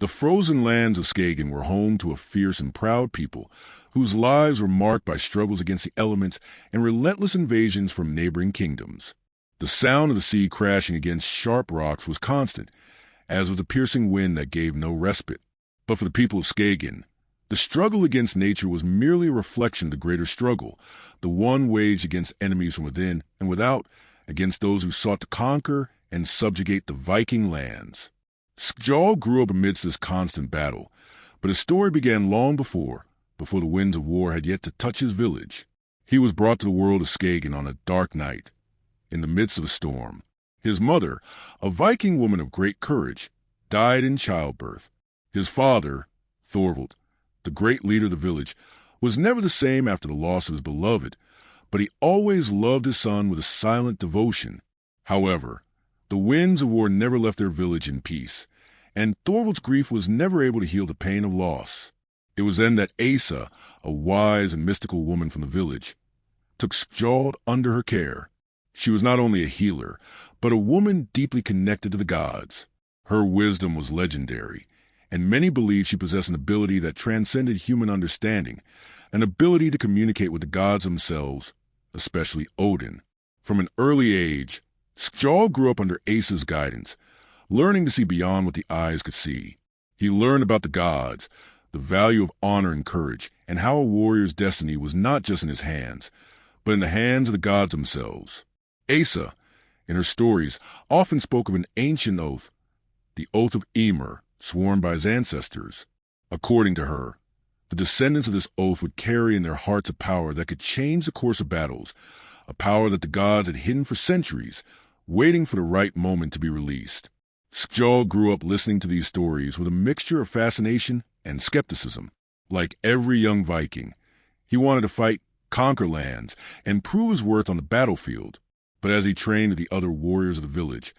The frozen lands of Skjald were home to a fierce and proud people whose lives were marked by struggles against the elements and relentless invasions from neighboring kingdoms. The sound of the sea crashing against sharp rocks was constant, as was the piercing wind that gave no respite. But for the people of Skjald, the struggle against nature was merely a reflection of the greater struggle, the one waged against enemies from within and without, against those who sought to conquer and subjugate the Viking lands. Skjald grew up amidst this constant battle, but his story began long before the winds of war had yet to touch his village. He was brought to the world of Skjald on a dark night, in the midst of a storm. His mother, a Viking woman of great courage, died in childbirth. His father, Thorvald, the great leader of the village, was never the same after the loss of his beloved, but he always loved his son with a silent devotion. However, the winds of war never left their village in peace, and Thorvald's grief was never able to heal the pain of loss. It was then that Asa, a wise and mystical woman from the village, took Skjald under her care. She was not only a healer, but a woman deeply connected to the gods. Her wisdom was legendary, and many believed she possessed an ability that transcended human understanding, an ability to communicate with the gods themselves, especially Odin. From an early age, Skjald grew up under Asa's guidance, learning to see beyond what the eyes could see. He learned about the gods, the value of honor and courage, and how a warrior's destiny was not just in his hands, but in the hands of the gods themselves. Asa, in her stories, often spoke of an ancient oath, the oath of Ymir, sworn by his ancestors. According to her, the descendants of this oath would carry in their hearts a power that could change the course of battles, a power that the gods had hidden for centuries, waiting for the right moment to be released. Skjald grew up listening to these stories with a mixture of fascination and skepticism. Like every young Viking, he wanted to fight, conquer lands, and prove his worth on the battlefield. But as he trained with the other warriors of the village,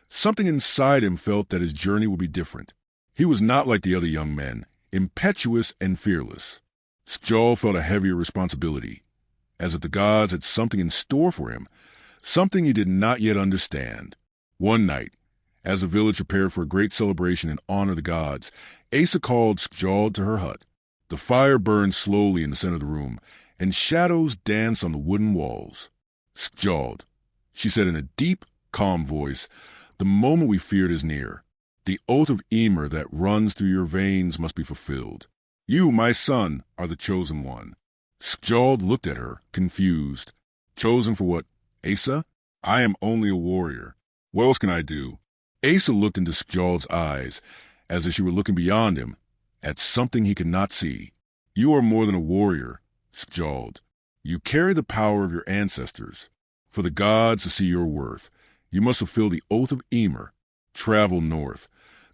something inside him felt that his journey would be different. He was not like the other young men, impetuous and fearless. Skjald felt a heavier responsibility, as if the gods had something in store for him, something he did not yet understand. One night, as the village prepared for a great celebration in honor of the gods, Asa called Skjald to her hut. The fire burned slowly in the center of the room, and shadows danced on the wooden walls. "Skjald," she said in a deep, calm voice, "the moment we feared is near. The oath of Ymir that runs through your veins must be fulfilled. You, my son, are the chosen one." Skjald looked at her, confused. "Chosen for what, Asa? I am only a warrior. What else can I do?" Asa looked into Skjald's eyes, as if she were looking beyond him, at something he could not see. "You are more than a warrior, Skjald. You carry the power of your ancestors. For the gods to see your worth, you must fulfill the oath of Ymir, travel north,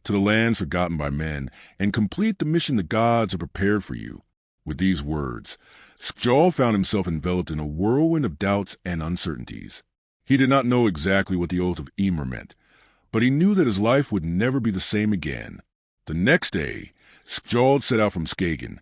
to the lands forgotten by men, and complete the mission the gods have prepared for you." With these words, Skjald found himself enveloped in a whirlwind of doubts and uncertainties. He did not know exactly what the oath of Ymir meant, but he knew that his life would never be the same again. The next day, Skjald set out from Skjald,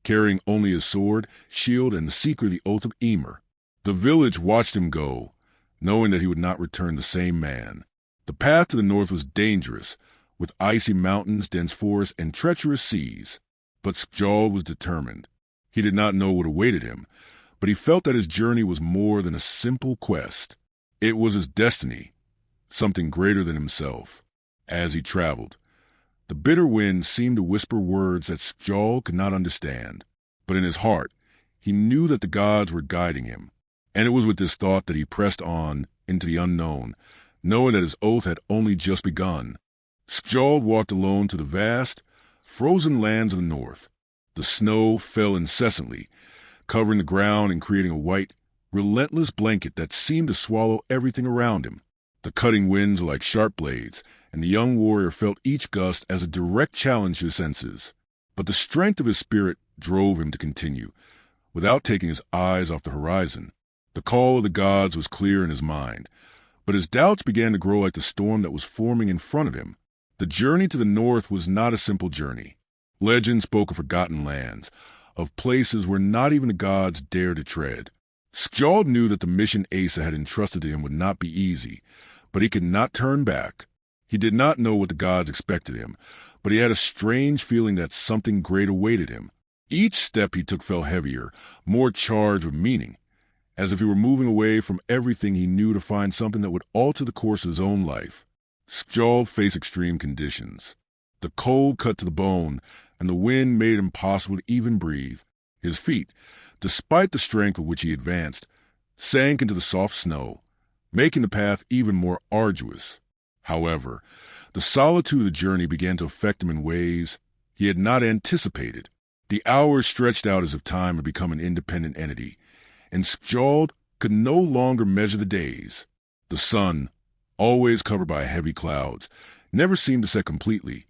carrying only his sword, shield, and the secret of the oath of Ymir. The village watched him go, knowing that he would not return the same man. The path to the north was dangerous, with icy mountains, dense forests, and treacherous seas. But Skjald was determined. He did not know what awaited him, but he felt that his journey was more than a simple quest. It was his destiny, something greater than himself. As he traveled, the bitter wind seemed to whisper words that Skjald could not understand, but in his heart he knew that the gods were guiding him, and it was with this thought that he pressed on into the unknown, knowing that his oath had only just begun. Skjald walked alone to the vast, frozen lands of the north. The snow fell incessantly, covering the ground and creating a white, relentless blanket that seemed to swallow everything around him. The cutting winds were like sharp blades, and the young warrior felt each gust as a direct challenge to his senses. But the strength of his spirit drove him to continue, without taking his eyes off the horizon. The call of the gods was clear in his mind, but his doubts began to grow like the storm that was forming in front of him. The journey to the north was not a simple journey. Legend spoke of forgotten lands, of places where not even the gods dared to tread. Skjald knew that the mission Asa had entrusted to him would not be easy, but he could not turn back. He did not know what the gods expected him, but he had a strange feeling that something great awaited him. Each step he took felt heavier, more charged with meaning, as if he were moving away from everything he knew to find something that would alter the course of his own life. Skjald faced extreme conditions. The cold cut to the bone, and the wind made it impossible to even breathe. His feet, despite the strength with which he advanced, sank into the soft snow, making the path even more arduous. However, the solitude of the journey began to affect him in ways he had not anticipated. The hours stretched out as if time had become an independent entity, and Skjald could no longer measure the days. The sun, always covered by heavy clouds, never seemed to set completely,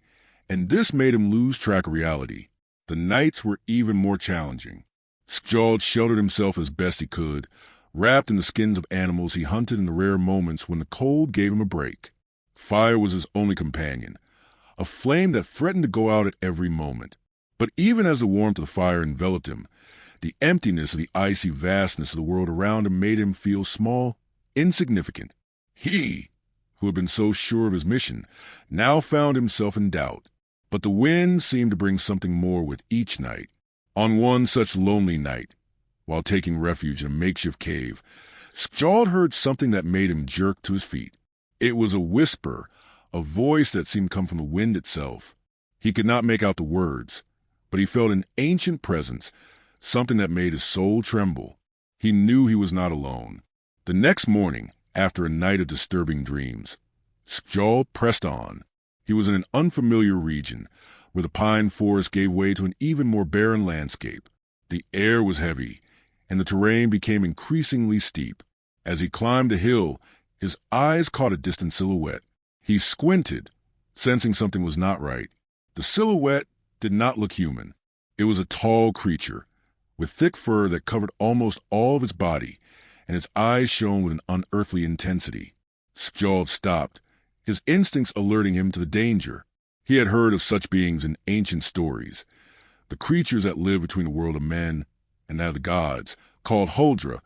and this made him lose track of reality. The nights were even more challenging. Skjald sheltered himself as best he could, wrapped in the skins of animals he hunted in the rare moments when the cold gave him a break. Fire was his only companion, a flame that threatened to go out at every moment. But even as the warmth of the fire enveloped him, the emptiness of the icy vastness of the world around him made him feel small, insignificant. He, who had been so sure of his mission, now found himself in doubt. But the wind seemed to bring something more with each night. On one such lonely night, while taking refuge in a makeshift cave, Skjald heard something that made him jerk to his feet. It was a whisper, a voice that seemed to come from the wind itself. He could not make out the words, but he felt an ancient presence, something that made his soul tremble. He knew he was not alone. The next morning, after a night of disturbing dreams, Skjald pressed on. He was in an unfamiliar region, where the pine forest gave way to an even more barren landscape. The air was heavy, and the terrain became increasingly steep. As he climbed a hill, his eyes caught a distant silhouette. He squinted, sensing something was not right. The silhouette did not look human. It was a tall creature, with thick fur that covered almost all of its body, and its eyes shone with an unearthly intensity. Skjald stopped, his instincts alerting him to the danger. He had heard of such beings in ancient stories, the creatures that live between the world of men and that of the gods, called Huldra,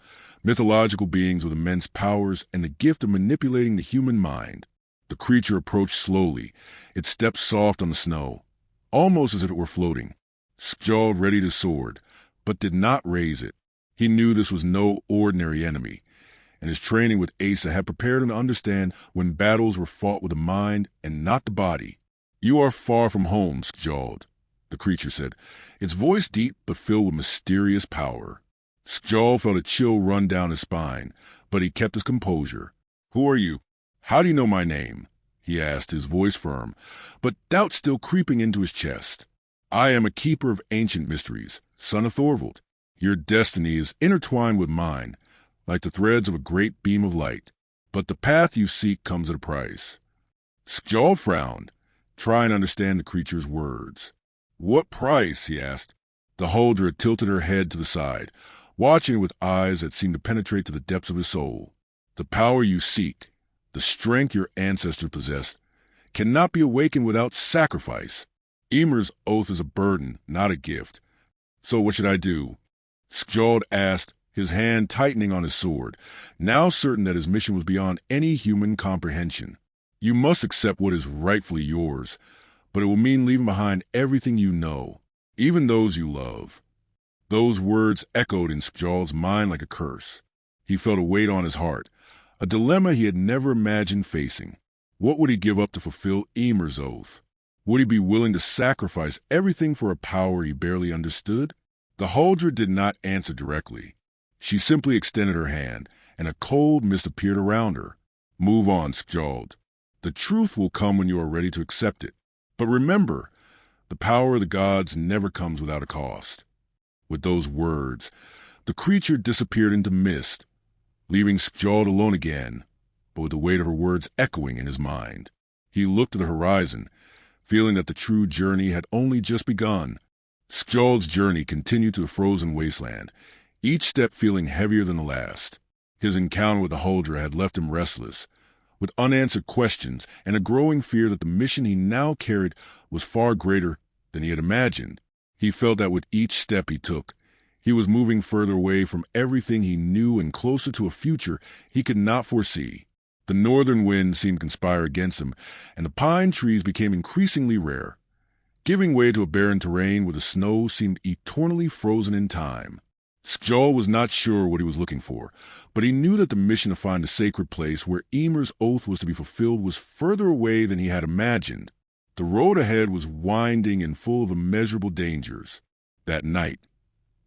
mythological beings with immense powers and the gift of manipulating the human mind. The creature approached slowly, its steps soft on the snow, almost as if it were floating. Skjald readied his sword, but did not raise it. He knew this was no ordinary enemy, and his training with Asa had prepared him to understand when battles were fought with the mind and not the body. "You are far from home, Skjald," the creature said, its voice deep but filled with mysterious power. Skjald felt a chill run down his spine, but he kept his composure. "Who are you? How do you know my name?" he asked, his voice firm, but doubt still creeping into his chest. "I am a keeper of ancient mysteries, son of Thorvald. Your destiny is intertwined with mine, like the threads of a great beam of light. But the path you seek comes at a price." Skjald frowned, trying to understand the creature's words. "What price?" he asked. The Huldra tilted her head to the side, watching it with eyes that seemed to penetrate to the depths of his soul. "The power you seek, the strength your ancestors possessed, cannot be awakened without sacrifice. Ymir's oath is a burden, not a gift. So what should I do?" Skjald asked, his hand tightening on his sword, now certain that his mission was beyond any human comprehension. "You must accept what is rightfully yours, but it will mean leaving behind everything you know, even those you love." Those words echoed in Skjald's mind like a curse. He felt a weight on his heart, a dilemma he had never imagined facing. What would he give up to fulfill Ymir's oath? Would he be willing to sacrifice everything for a power he barely understood? The Huldra did not answer directly. She simply extended her hand, and a cold mist appeared around her. "Move on, Skjald. The truth will come when you are ready to accept it. But remember, the power of the gods never comes without a cost." With those words, the creature disappeared into mist, leaving Skjald alone again, but with the weight of her words echoing in his mind. He looked to the horizon, feeling that the true journey had only just begun. Skjald's journey continued to a frozen wasteland, each step feeling heavier than the last. His encounter with the Huldra had left him restless, with unanswered questions and a growing fear that the mission he now carried was far greater than he had imagined. He felt that with each step he took, he was moving further away from everything he knew and closer to a future he could not foresee. The northern wind seemed to conspire against him, and the pine trees became increasingly rare, giving way to a barren terrain where the snow seemed eternally frozen in time. Skjald was not sure what he was looking for, but he knew that the mission to find the sacred place where Ymir's oath was to be fulfilled was further away than he had imagined. The road ahead was winding and full of immeasurable dangers. That night,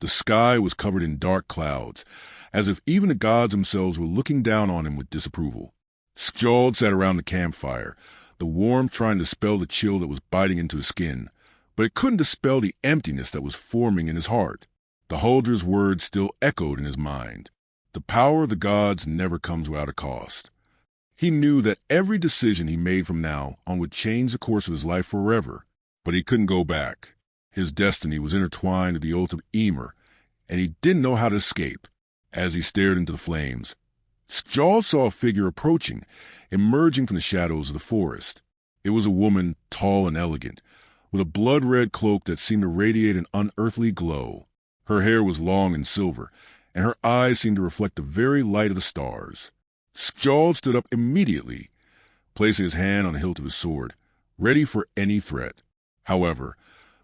the sky was covered in dark clouds, as if even the gods themselves were looking down on him with disapproval. Skjald sat around the campfire, the warmth trying to dispel the chill that was biting into his skin, but it couldn't dispel the emptiness that was forming in his heart. The Huldr's words still echoed in his mind. The power of the gods never comes without a cost. He knew that every decision he made from now on would change the course of his life forever, but he couldn't go back. His destiny was intertwined with the oath of Ymir, and he didn't know how to escape. As he stared into the flames, Skjald saw a figure approaching, emerging from the shadows of the forest. It was a woman, tall and elegant, with a blood-red cloak that seemed to radiate an unearthly glow. Her hair was long and silver, and her eyes seemed to reflect the very light of the stars. Skjald stood up immediately, placing his hand on the hilt of his sword, ready for any threat. However,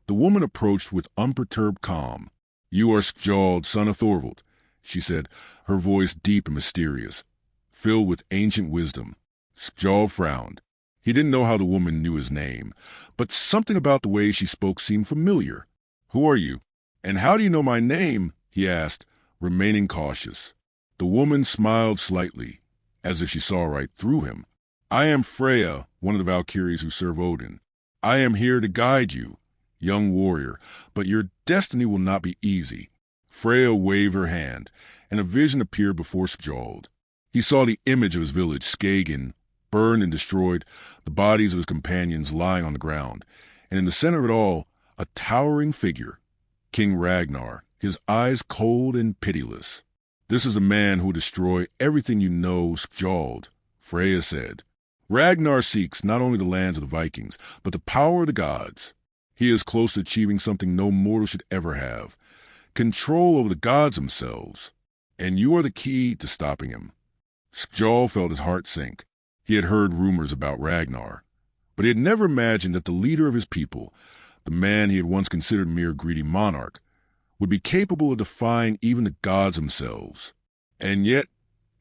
the woman approached with unperturbed calm. "You are Skjald, son of Thorvald," she said, her voice deep and mysterious, filled with ancient wisdom. Skjald frowned. He didn't know how the woman knew his name, but something about the way she spoke seemed familiar. "Who are you? And how do you know my name?" he asked, remaining cautious. The woman smiled slightly, as if she saw right through him. "I am Freya, one of the Valkyries who serve Odin. I am here to guide you, young warrior, but your destiny will not be easy." Freya waved her hand, and a vision appeared before Skjald. He saw the image of his village, Skagen, burned and destroyed, the bodies of his companions lying on the ground, and in the center of it all, a towering figure, King Ragnar, his eyes cold and pitiless. "This is a man who will destroy everything you know, Skjald," Freya said. "Ragnar seeks not only the lands of the Vikings, but the power of the gods. He is close to achieving something no mortal should ever have, control over the gods themselves, and you are the key to stopping him." Skjald felt his heart sink. He had heard rumors about Ragnar, but he had never imagined that the leader of his people, the man he had once considered mere greedy monarch, would be capable of defying even the gods themselves. And yet,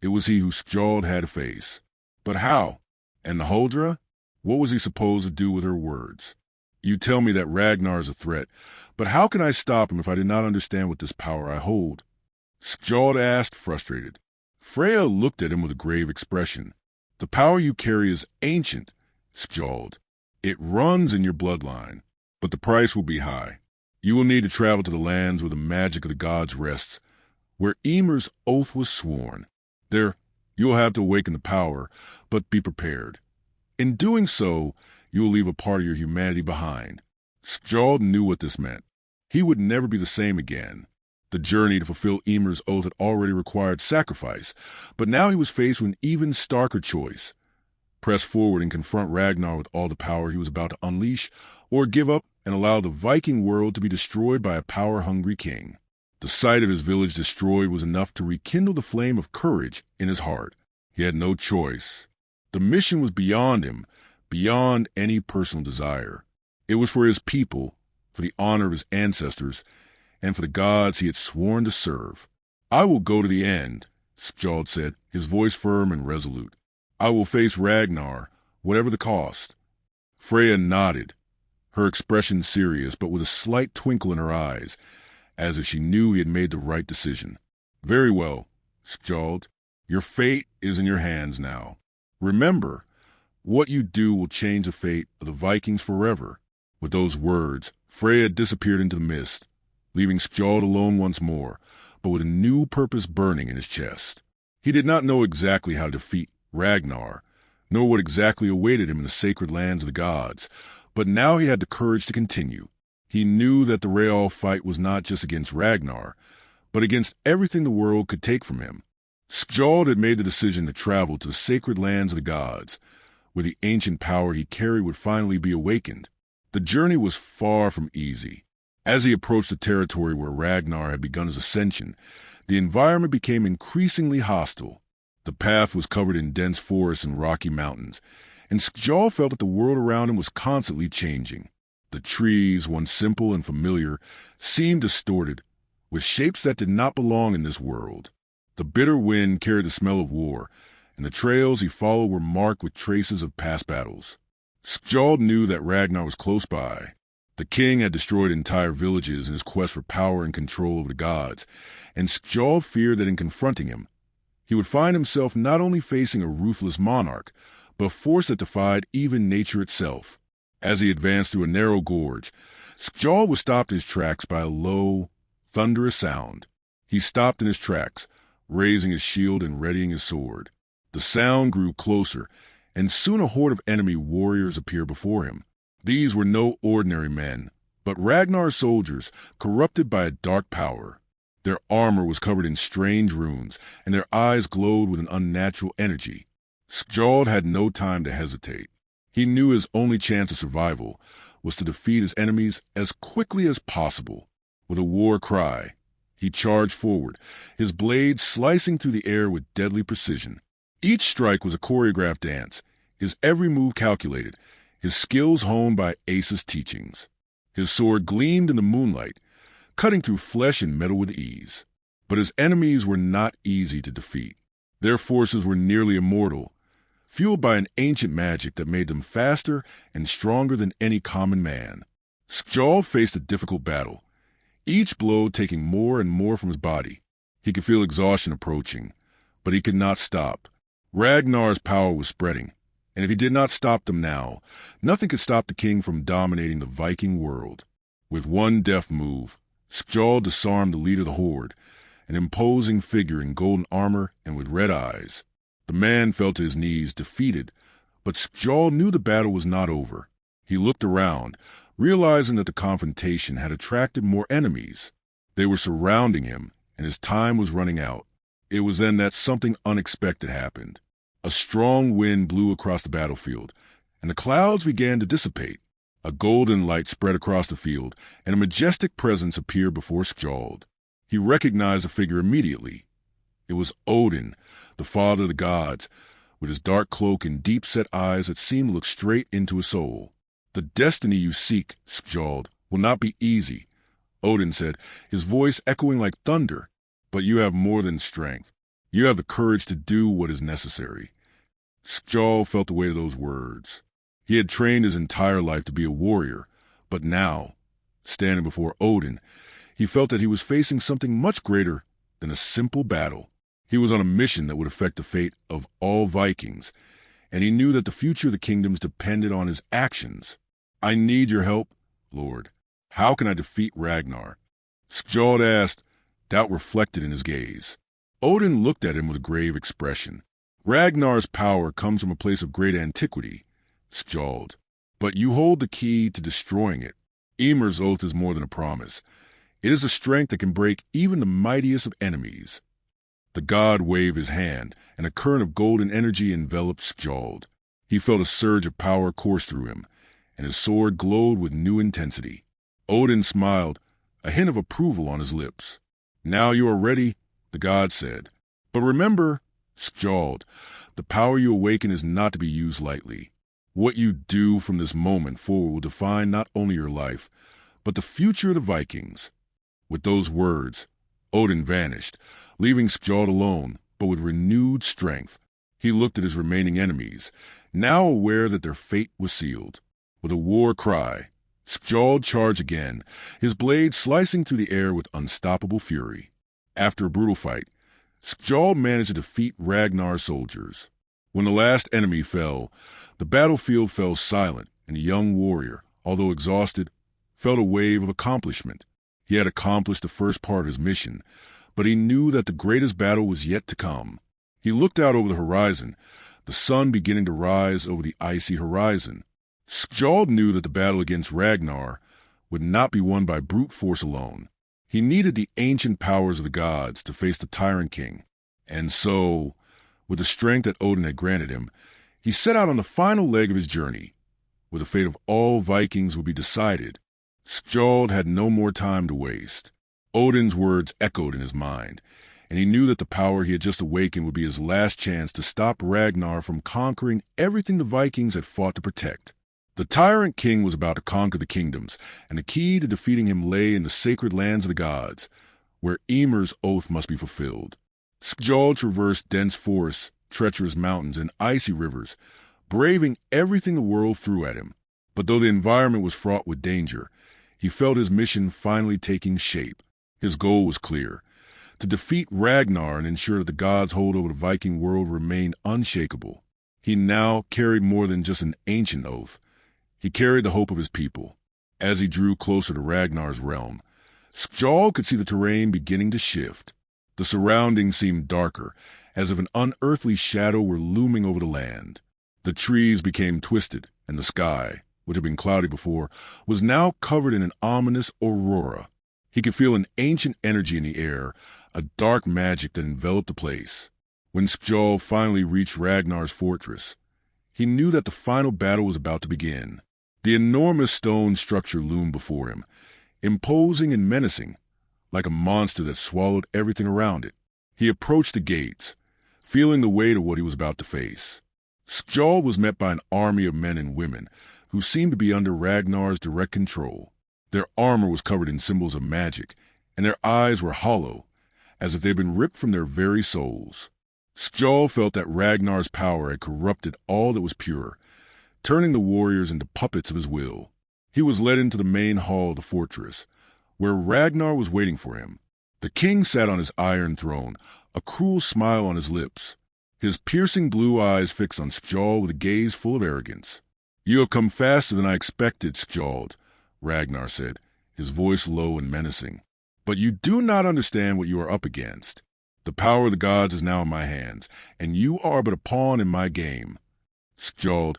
it was he who Skjald had to face. But how? And the Huldra? What was he supposed to do with her words? "You tell me that Ragnar is a threat, but how can I stop him if I do not understand what this power I hold?" Skjald asked, frustrated. Freya looked at him with a grave expression. "The power you carry is ancient, Skjald. It runs in your bloodline, but the price will be high. You will need to travel to the lands where the magic of the gods rests, where Ymir's oath was sworn. There, you will have to awaken the power, but be prepared. In doing so, you will leave a part of your humanity behind." Skjald knew what this meant. He would never be the same again. The journey to fulfill Ymir's oath had already required sacrifice, but now he was faced with an even starker choice: press forward and confront Ragnar with all the power he was about to unleash, or give up and allow the Viking world to be destroyed by a power-hungry king. The sight of his village destroyed was enough to rekindle the flame of courage in his heart. He had no choice. The mission was beyond him, beyond any personal desire. It was for his people, for the honor of his ancestors, and for the gods he had sworn to serve. "I will go to the end," Skjald said, his voice firm and resolute. "I will face Ragnar, whatever the cost." Freya nodded, her expression serious, but with a slight twinkle in her eyes, as if she knew he had made the right decision. "Very well, Skjald. Your fate is in your hands now. Remember, what you do will change the fate of the Vikings forever." With those words, Freya disappeared into the mist, leaving Skjald alone once more, but with a new purpose burning in his chest. He did not know exactly how to defeat Ragnar, nor what exactly awaited him in the sacred lands of the gods, but now he had the courage to continue. He knew that the Real fight was not just against Ragnar, but against everything the world could take from him. Skjald had made the decision to travel to the sacred lands of the gods, where the ancient power he carried would finally be awakened. The journey was far from easy. As he approached the territory where Ragnar had begun his ascension, the environment became increasingly hostile. The The path was covered in dense forests and rocky mountains, and Skjald felt that the world around him was constantly changing. The trees, once simple and familiar, seemed distorted, with shapes that did not belong in this world. The bitter wind carried the smell of war, and the trails he followed were marked with traces of past battles. Skjald knew that Ragnar was close by. The king had destroyed entire villages in his quest for power and control over the gods, and Skjald feared that in confronting him, he would find himself not only facing a ruthless monarch, but a force that defied even nature itself. As he advanced through a narrow gorge, Skjald was stopped in his tracks by a low, thunderous sound. He stopped in his tracks, raising his shield and readying his sword. The sound grew closer, and soon a horde of enemy warriors appeared before him. These were no ordinary men, but Ragnar's soldiers, corrupted by a dark power. Their armor was covered in strange runes, and their eyes glowed with an unnatural energy. Skjald had no time to hesitate. He knew his only chance of survival was to defeat his enemies as quickly as possible. With a war cry, he charged forward, his blade slicing through the air with deadly precision. Each strike was a choreographed dance, his every move calculated, his skills honed by Ace's teachings. His sword gleamed in the moonlight, cutting through flesh and metal with ease. But his enemies were not easy to defeat. Their forces were nearly immortal, fueled by an ancient magic that made them faster and stronger than any common man. Skjald faced a difficult battle, each blow taking more and more from his body. He could feel exhaustion approaching, but he could not stop. Ragnar's power was spreading, and if he did not stop them now, nothing could stop the king from dominating the Viking world. With one deft move, Skjald disarmed the leader of the horde, an imposing figure in golden armor and with red eyes. The man fell to his knees, defeated, but Skjald knew the battle was not over. He looked around, realizing that the confrontation had attracted more enemies. They were surrounding him, and his time was running out. It was then that something unexpected happened. A strong wind blew across the battlefield, and the clouds began to dissipate. A golden light spread across the field, and a majestic presence appeared before Skjald. He recognized the figure immediately. It was Odin, the father of the gods, with his dark cloak and deep-set eyes that seemed to look straight into his soul. "The destiny you seek, Skjald, will not be easy," Odin said, his voice echoing like thunder. "But you have more than strength. You have the courage to do what is necessary." Skjald felt the weight of those words. He had trained his entire life to be a warrior, but now, standing before Odin, he felt that he was facing something much greater than a simple battle. He was on a mission that would affect the fate of all Vikings, and he knew that the future of the kingdoms depended on his actions. "I need your help, Lord. How can I defeat Ragnar?" Skjald asked, doubt reflected in his gaze. Odin looked at him with a grave expression. "Ragnar's power comes from a place of great antiquity, Skjald, but you hold the key to destroying it. Ymir's oath is more than a promise. It is a strength that can break even the mightiest of enemies." The god waved his hand, and a current of golden energy enveloped Skjald. He felt a surge of power course through him, and his sword glowed with new intensity. Odin smiled, a hint of approval on his lips. "Now you are ready," the god said. "But remember, Skjald, the power you awaken is not to be used lightly. What you do from this moment forward will define not only your life, but the future of the Vikings." With those words, Odin vanished, leaving Skjald alone, but with renewed strength. He looked at his remaining enemies, now aware that their fate was sealed. With a war cry, Skjald charged again, his blade slicing through the air with unstoppable fury. After a brutal fight, Skjald managed to defeat Ragnar's soldiers. When the last enemy fell, the battlefield fell silent, and the young warrior, although exhausted, felt a wave of accomplishment. He had accomplished the first part of his mission, but he knew that the greatest battle was yet to come. He looked out over the horizon, the sun beginning to rise over the icy horizon. Skjald knew that the battle against Ragnar would not be won by brute force alone. He needed the ancient powers of the gods to face the tyrant king. And so, with the strength that Odin had granted him, he set out on the final leg of his journey, where the fate of all Vikings would be decided. Skjald had no more time to waste. Odin's words echoed in his mind, and he knew that the power he had just awakened would be his last chance to stop Ragnar from conquering everything the Vikings had fought to protect. The tyrant king was about to conquer the kingdoms, and the key to defeating him lay in the sacred lands of the gods, where Ymir's oath must be fulfilled. Skjald traversed dense forests, treacherous mountains, and icy rivers, braving everything the world threw at him. But though the environment was fraught with danger, he felt his mission finally taking shape. His goal was clear: to defeat Ragnar and ensure that the gods' hold over the Viking world remained unshakable. He now carried more than just an ancient oath. He carried the hope of his people. As he drew closer to Ragnar's realm, Skjald could see the terrain beginning to shift. The surroundings seemed darker, as if an unearthly shadow were looming over the land. The trees became twisted, and the sky, which had been cloudy before, was now covered in an ominous aurora. He could feel an ancient energy in the air, a dark magic that enveloped the place. When Skjald finally reached Ragnar's fortress, he knew that the final battle was about to begin. The enormous stone structure loomed before him, imposing and menacing, like a monster that swallowed everything around it. He approached the gates, feeling the weight of what he was about to face. Skjald was met by an army of men and women who seemed to be under Ragnar's direct control. Their armor was covered in symbols of magic, and their eyes were hollow, as if they'd been ripped from their very souls. Skjald felt that Ragnar's power had corrupted all that was pure, turning the warriors into puppets of his will. He was led into the main hall of the fortress, where Ragnar was waiting for him. The king sat on his iron throne, a cruel smile on his lips, his piercing blue eyes fixed on Skjald with a gaze full of arrogance. "You have come faster than I expected, Skjald," Ragnar said, his voice low and menacing. "But you do not understand what you are up against. The power of the gods is now in my hands, and you are but a pawn in my game." Skjald,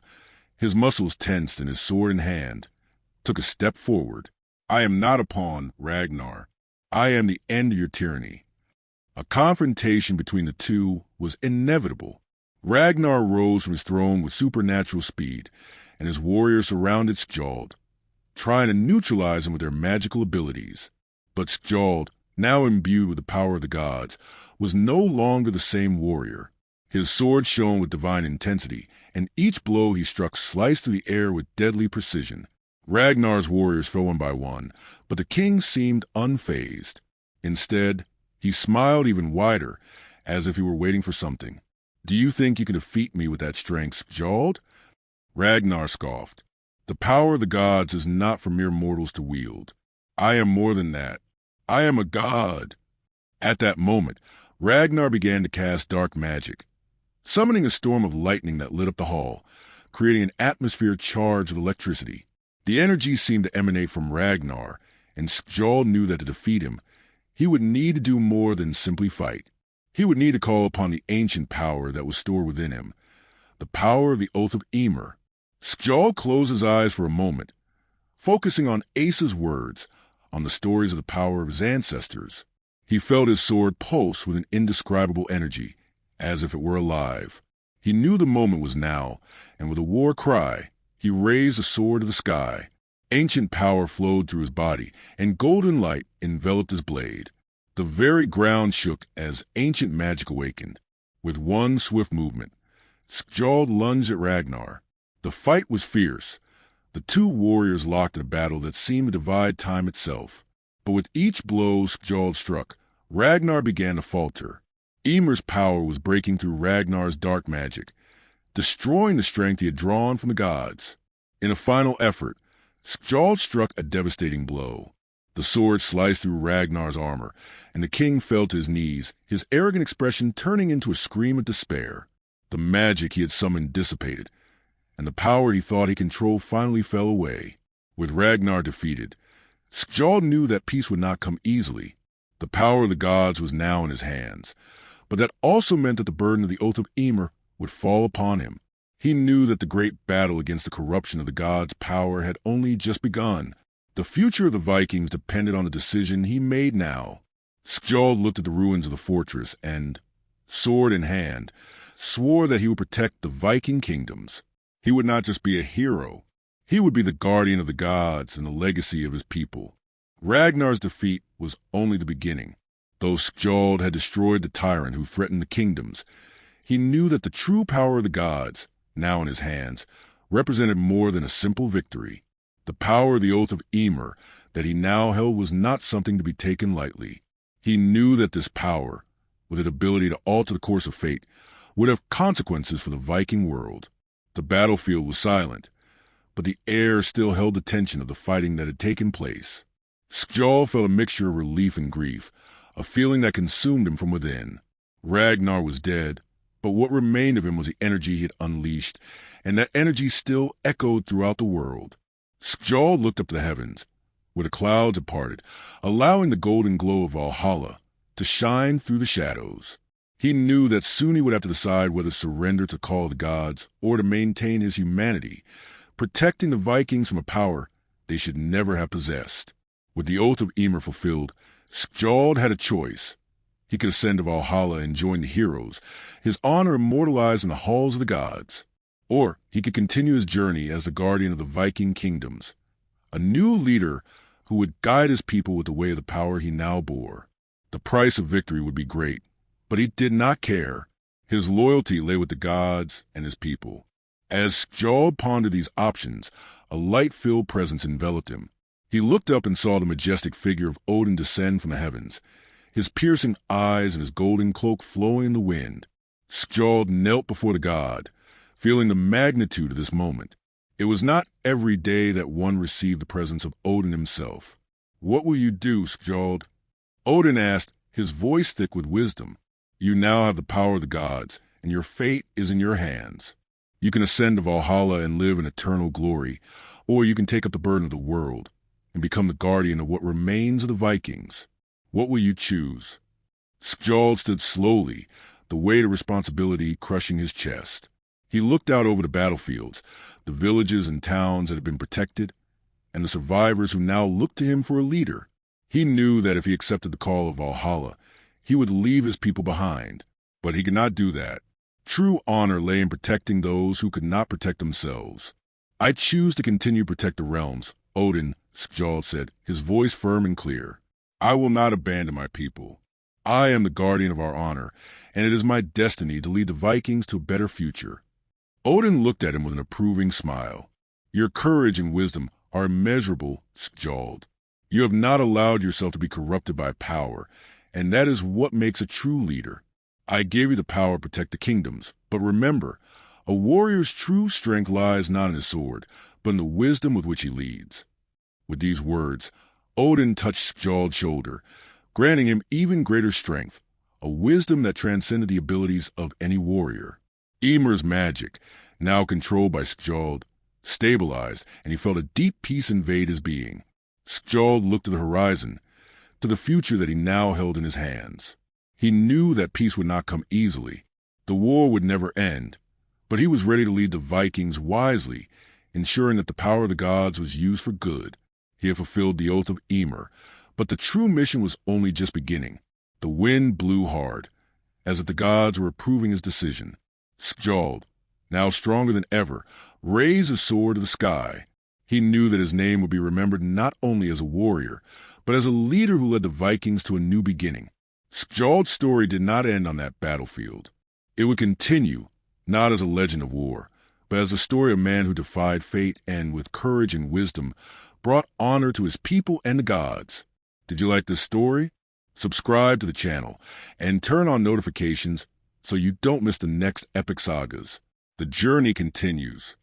his muscles tensed and his sword in hand, took a step forward. "I am not a pawn, Ragnar. I am the end of your tyranny." A confrontation between the two was inevitable. Ragnar rose from his throne with supernatural speed, and his warriors surrounded Skjald, trying to neutralize him with their magical abilities. But Skjald, now imbued with the power of the gods, was no longer the same warrior. His sword shone with divine intensity, and each blow he struck sliced through the air with deadly precision. Ragnar's warriors fell one by one, but the king seemed unfazed. Instead, he smiled even wider, as if he were waiting for something. "Do you think you can defeat me with that strength, Skjald?" Ragnar scoffed. "The power of the gods is not for mere mortals to wield. I am more than that. I am a god." At that moment, Ragnar began to cast dark magic, summoning a storm of lightning that lit up the hall, creating an atmosphere charged with electricity. The energy seemed to emanate from Ragnar, and Skjald knew that to defeat him, he would need to do more than simply fight. He would need to call upon the ancient power that was stored within him, the power of the Oath of Ymir. Skjald closed his eyes for a moment, focusing on Asa's words, on the stories of the power of his ancestors. He felt his sword pulse with an indescribable energy, as if it were alive. He knew the moment was now, and with a war cry, he raised the sword to the sky. Ancient power flowed through his body, and golden light enveloped his blade. The very ground shook as ancient magic awakened. With one swift movement, Skjald lunged at Ragnar. The fight was fierce. The two warriors locked in a battle that seemed to divide time itself. But with each blow Skjald struck, Ragnar began to falter. Ymir's power was breaking through Ragnar's dark magic, destroying the strength he had drawn from the gods. In a final effort, Skjald struck a devastating blow. The sword sliced through Ragnar's armor, and the king fell to his knees, his arrogant expression turning into a scream of despair. The magic he had summoned dissipated, and the power he thought he controlled finally fell away. With Ragnar defeated, Skjald knew that peace would not come easily. The power of the gods was now in his hands, but that also meant that the burden of the Oath of Ymir would fall upon him. He knew that the great battle against the corruption of the gods' power had only just begun. The future of the Vikings depended on the decision he made now. Skjald looked at the ruins of the fortress and, sword in hand, swore that he would protect the Viking kingdoms. He would not just be a hero. He would be the guardian of the gods and the legacy of his people. Ragnar's defeat was only the beginning. Though Skjald had destroyed the tyrant who threatened the kingdoms, he knew that the true power of the gods, now in his hands, represented more than a simple victory. The power of the oath of Ymir that he now held was not something to be taken lightly. He knew that this power, with its ability to alter the course of fate, would have consequences for the Viking world. The battlefield was silent, but the air still held the tension of the fighting that had taken place. Skjald felt a mixture of relief and grief, a feeling that consumed him from within. Ragnar was dead, but what remained of him was the energy he had unleashed, and that energy still echoed throughout the world. Skjald looked up to the heavens, where the clouds had parted, allowing the golden glow of Valhalla to shine through the shadows. He knew that soon he would have to decide whether to surrender to the call of the gods or to maintain his humanity, protecting the Vikings from a power they should never have possessed. With the oath of Ymir fulfilled, Skjald had a choice. He could ascend to Valhalla and join the heroes, his honor immortalized in the halls of the gods. Or he could continue his journey as the guardian of the Viking kingdoms, a new leader who would guide his people with the way of the power he now bore. The price of victory would be great, but he did not care. His loyalty lay with the gods and his people. As Skjald pondered these options, a light-filled presence enveloped him. He looked up and saw the majestic figure of Odin descend from the heavens, his piercing eyes and his golden cloak flowing in the wind. Skjald knelt before the god, feeling the magnitude of this moment. It was not every day that one received the presence of Odin himself. "What will you do, Skjald?" Odin asked, his voice thick with wisdom. "You now have the power of the gods, and your fate is in your hands. You can ascend to Valhalla and live in eternal glory, or you can take up the burden of the world and become the guardian of what remains of the Vikings. What will you choose?" Skjald stood slowly, the weight of responsibility crushing his chest. He looked out over the battlefields, the villages and towns that had been protected, and the survivors who now looked to him for a leader. He knew that if he accepted the call of Valhalla, he would leave his people behind, but he could not do that. True honor lay in protecting those who could not protect themselves. "I choose to continue to protect the realms, Odin," Skjald said, his voice firm and clear. "I will not abandon my people. I am the guardian of our honor, and it is my destiny to lead the Vikings to a better future." Odin looked at him with an approving smile. "Your courage and wisdom are immeasurable, Skjald. You have not allowed yourself to be corrupted by power, and that is what makes a true leader. I gave you the power to protect the kingdoms, but remember, a warrior's true strength lies not in his sword, but in the wisdom with which he leads." With these words, Odin touched Skjald's shoulder, granting him even greater strength, a wisdom that transcended the abilities of any warrior. Ymir's magic, now controlled by Skjald, stabilized, and he felt a deep peace invade his being. Skjald looked to the horizon, to the future that he now held in his hands. He knew that peace would not come easily. The war would never end, but he was ready to lead the Vikings wisely, ensuring that the power of the gods was used for good. He had fulfilled the oath of Ymir, but the true mission was only just beginning. The wind blew hard, as if the gods were approving his decision. Skjald, now stronger than ever, raised his sword to the sky. He knew that his name would be remembered not only as a warrior, but as a leader who led the Vikings to a new beginning. Skjald's story did not end on that battlefield. It would continue, not as a legend of war, but as the story of a man who defied fate and, with courage and wisdom, brought honor to his people and the gods. Did you like this story? Subscribe to the channel and turn on notifications so you don't miss the next epic sagas. The journey continues.